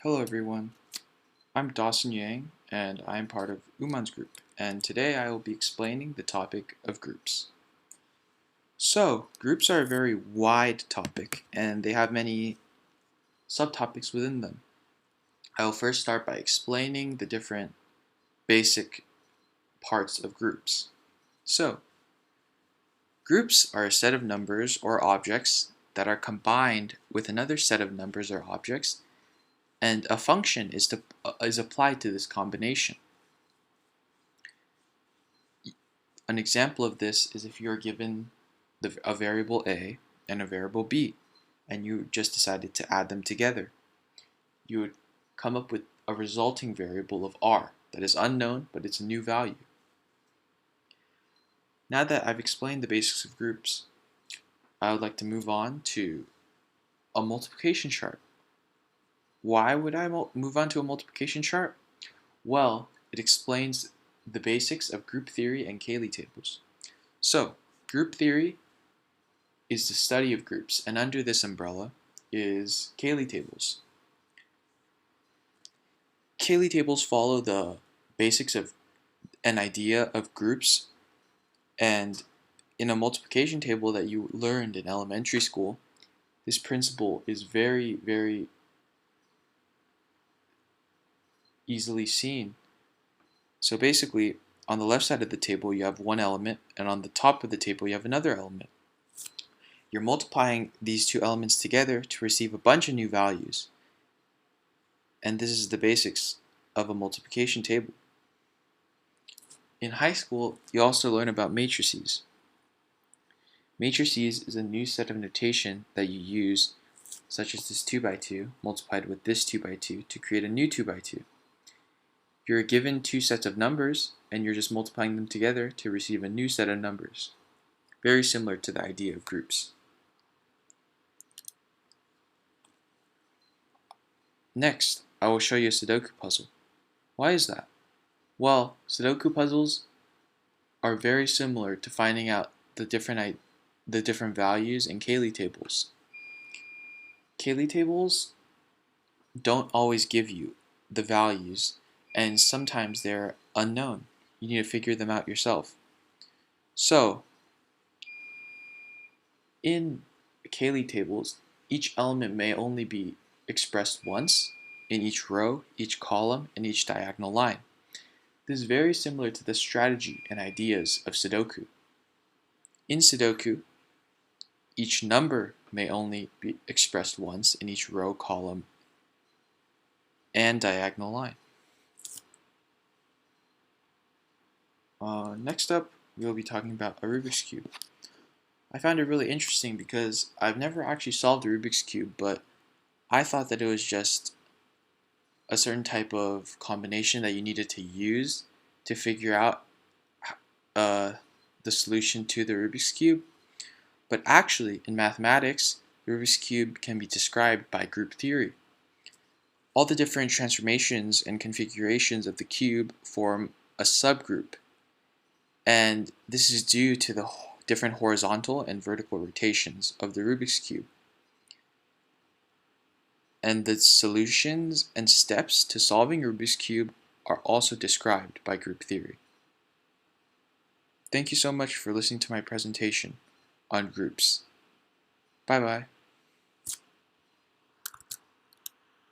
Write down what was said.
Hello everyone, I'm Dawson Yang and I'm part of Uman's group, and today I will be explaining the topic of groups. So, groups are a very wide topic and they have many subtopics within them. I will first start by explaining the different basic parts of groups. So, groups are a set of numbers or objects that are combined with another set of numbers or objects, and a function is applied to this combination. An example of this is if you're given a variable a and a variable b, and you just decided to add them together. You would come up with a resulting variable of r that is unknown, but it's a new value. Now that I've explained the basics of groups, I would like to move on to a multiplication chart. Why would I move on to a multiplication chart? Well, it explains the basics of group theory and Cayley tables. So, group theory is the study of groups, and under this umbrella is Cayley tables. Cayley tables follow the basics of an idea of groups, and in a multiplication table that you learned in elementary school, this principle is very, very easily seen. So basically, on the left side of the table you have one element, and on the top of the table you have another element. You're multiplying these two elements together to receive a bunch of new values. And this is the basics of a multiplication table. In high school, you also learn about matrices. Matrices is a new set of notation that you use, such as this 2 by 2 multiplied with this 2 by 2 to create a new 2 by 2. You're given two sets of numbers, and you're just multiplying them together to receive a new set of numbers. Very similar to the idea of groups. Next, I will show you a Sudoku puzzle. Why is that? Well, Sudoku puzzles are very similar to finding out the different values in Cayley tables. Cayley tables don't always give you the values, and sometimes they're unknown. You need to figure them out yourself. So, in Cayley tables, each element may only be expressed once in each row, each column, and each diagonal line. This is very similar to the strategy and ideas of Sudoku. In Sudoku, each number may only be expressed once in each row, column, and diagonal line. Next up, we will be talking about a Rubik's Cube. I found it really interesting because I've never actually solved a Rubik's Cube, but I thought that it was just a certain type of combination that you needed to use to figure out the solution to the Rubik's Cube. But actually, in mathematics, the Rubik's Cube can be described by group theory. All the different transformations and configurations of the cube form a subgroup, and this is due to the different horizontal and vertical rotations of the Rubik's Cube. And the solutions and steps to solving Rubik's Cube are also described by group theory. Thank you so much for listening to my presentation on groups. Bye bye.